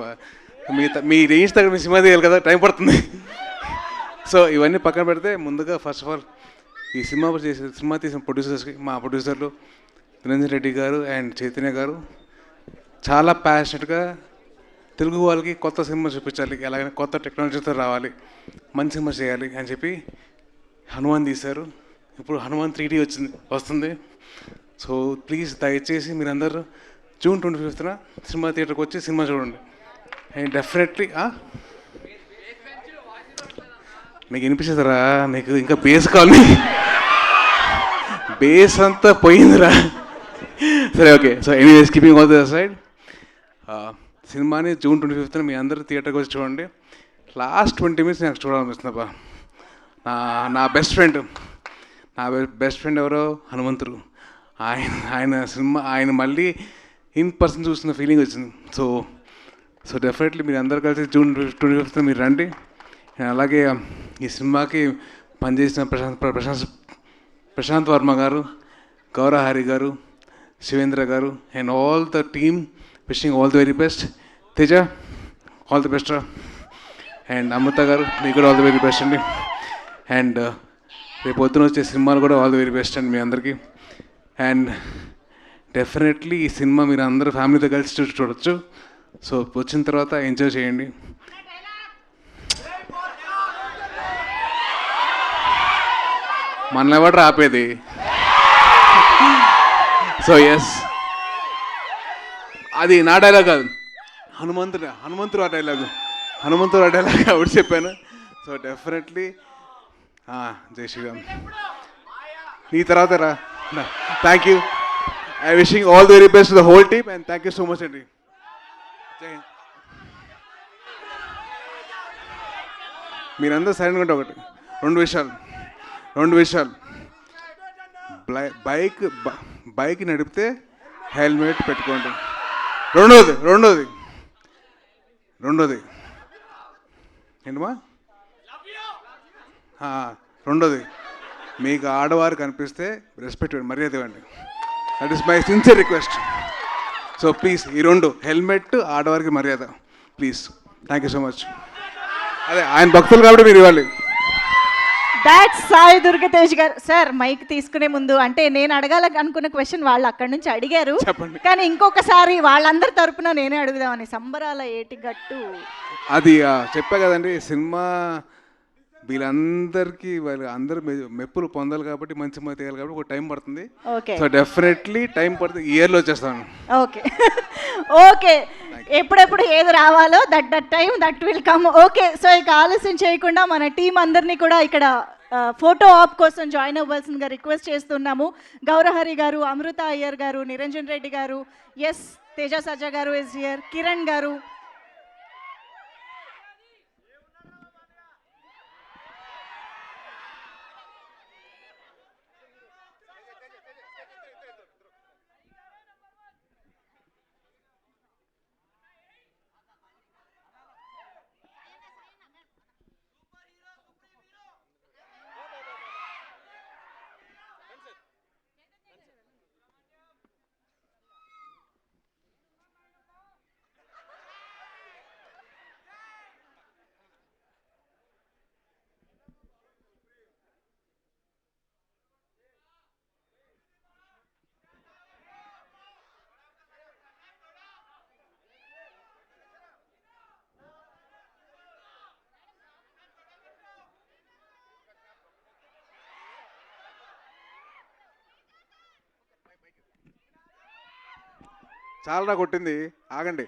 మీ రేంజ్ తగ్గ మీ సినిమా తీయాలి కదా, టైం పడుతుంది. సో ఇవన్నీ పక్కన పెడితే ముందుగా ఫస్ట్ ఆఫ్ ఆల్ ఈ సినిమా తీసిన ప్రొడ్యూసర్స్కి, మా ప్రొడ్యూసర్లు నిరంజన్ రెడ్డి గారు అండ్ చైతన్య గారు చాలా ప్యాషనెట్గా తెలుగు వాళ్ళకి కొత్త సినిమా చూపించాలి, అలాగే కొత్త టెక్నాలజీతో రావాలి, మంచి సినిమా చేయాలి అని చెప్పి హనుమాన్ తీశారు. ఇప్పుడు హనుమాన్ 3D వస్తుంది. సో ప్లీజ్ దయచేసి మీరందరూ June 25th సినిమా థియేటర్కి వచ్చి సినిమా చూడండి. అండ్ డెఫినెట్లీ మీకు వినిపిస్తుందిరా, మీకు ఇంకా బేస్ కావాలి, బేస్ అంతా పోయిందిరా. సరే, okay. So anyways, keeping all the side, సినిమాని June 25th మీ అందరూ థియేటర్కి వచ్చి చూడండి. లాస్ట్ 20 minutes నాకు చూడాలనిపిస్తుందబ్బా. నా బెస్ట్ ఫ్రెండ్ ఎవరో హనుమంతుడు. ఆయన మళ్ళీ ఇన్ పర్సన్ చూసిన ఫీలింగ్ వచ్చింది. సో డెఫినెట్లీ మీరు అందరు కలిసి June 25th మీరు రండి. అలాగే ఈ సినిమాకి పనిచేసిన ప్రశాంత్ వర్మ గారు, గౌరహరి గారు, శివేంద్ర గారు and all the team, wishing all the very best. Teja, all the best రా. అండ్ అమృత గారు, మీకు కూడా ఆల్ ది వెరీ బెస్ట్ అండి. అండ్ రేపు పొద్దున వచ్చే సినిమాలు కూడా ఆల్ ది వెరీ బెస్ట్ అండి మీ అందరికీ. అండ్ డెఫినెట్లీ ఈ సినిమా మీరు అందరూ ఫ్యామిలీతో కలిసి చూడొచ్చు. సో వచ్చిన తర్వాత ఎంజాయ్ చేయండి. మనల్ని ఎవరు ఆపేది? సో ఎస్, అది నా డైలాగ్ కాదు, హనుమంతుడు ఆ డైలాగ్ ఆవిడ చెప్పాను. సో డెఫినెట్లీ జై శ్రీరామ్. నీ తర్వాత రా. Thank you. I wishing all the very best to the whole team and thank you so much అండి. జై హింద్. మీరందరూ సైలెంట్గా ఉంటే ఒకటి రెండు విషయాలు. బైక్ నడిపితే హెల్మెట్ పెట్టుకోండి. రెండోది ఏంటమ్మా? రెండోది, మీకు ఆడవారు కనిపిస్తే రెస్పెక్ట్ ఇవ్వండి, మర్యాద ఇవ్వండి. That is my sincere request. So please ఈ రెండు, హెల్మెట్, ఆడవారికి మర్యాద, please. Thank you so much. అదే ఆయన భక్తులు కాబట్టి మీరు ఇవ్వాలి. దాట్స్ సాయి దుర్గతేజ్ గారు. సార్ మైక్ తీసుకునే ముందు అంటే నేను అడగాలనుకున్న క్వశ్చన్ వాళ్ళు అక్కడ నుంచి అడిగారు, కానీ ఇంకొకసారి వాళ్ళందరి తరపున నేనే అడుగుదామని. సంబరాల ఏటిగట్టు అది చెప్పా కదండి, సినిమా వీళ్ళందరికీ అందరూ మెప్పులు పొందాలి కాబట్టి, మంచి సినిమా తీయాలి కాబట్టి ఒక టైం పడుతుంది. సో డెఫినెట్లీ టైం పడుతుంది, ఇయర్లో వచ్చేస్తాను. ఓకే ఓకే, ఎప్పుడెప్పుడు ఏది రావాలో that time that will come. Okay, so ఇక ఆలస్యం చేయకుండా మన టీం అందరినీ కూడా ఇక్కడ ఫోటో ఆప్ కోసం జాయిన్ అవ్వాల్సిందిగా రిక్వెస్ట్ చేస్తున్నాము. గౌరహరి గారు, అమృత అయ్యర్ గారు, నిరంజన్ రెడ్డి గారు, ఎస్ తేజ సజ్జా గారు ఇస్ హియర్, కిరణ్ గారు. చాలా కొట్టింది, ఆగండి.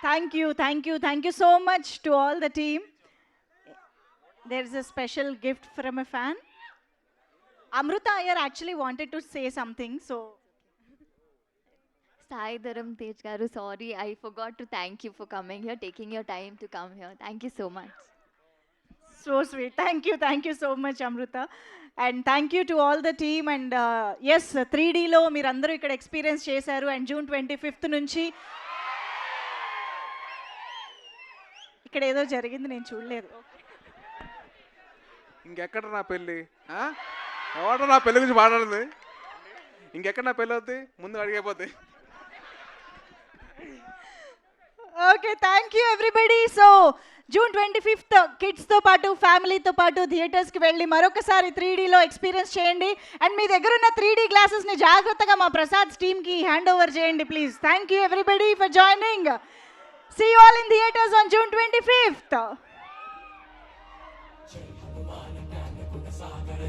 Thank you so much to all the team. There is a special gift from a fan. Amruta Iyer actually wanted to say something, so. Sai Dharam Tej garu, sorry, I forgot to thank you for coming here, taking your time to come here. Thank you so much. So sweet. Thank you so much, Amruta. And thank you to all the team. And yes, 3D lo meer andaru ikkada experience chesaru, and June 25th nunchi ఇక్కడ ఏదో జరిగింది, నేను చూడలేదు. ఇంకెక్కడ నా పెళ్ళి, ఎవడో నా పెళ్ళి గురించి మాట్లాడింది, ఇంకెక్కడ నా పెళ్ళి అవుతుంది, ముందు అడిగిపోతుంది. Okay, thank you everybody. So June 25th కిడ్స్తో పాటు ఫ్యామిలీతో పాటు థియేటర్స్కి వెళ్ళి మరొకసారి 3Dలో ఎక్స్పీరియన్స్ చేయండి. అండ్ మీ దగ్గర ఉన్న 3D గ్లాసెస్ని జాగ్రత్తగా మా ప్రసాద్ టీమ్కి హ్యాండ్ ఓవర్ చేయండి please. Thank you everybody for joining. See you all in theaters on June 25th.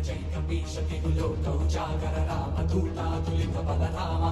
జై కపీశ తిగులో జాగర రామ దూత తులిత బలరామ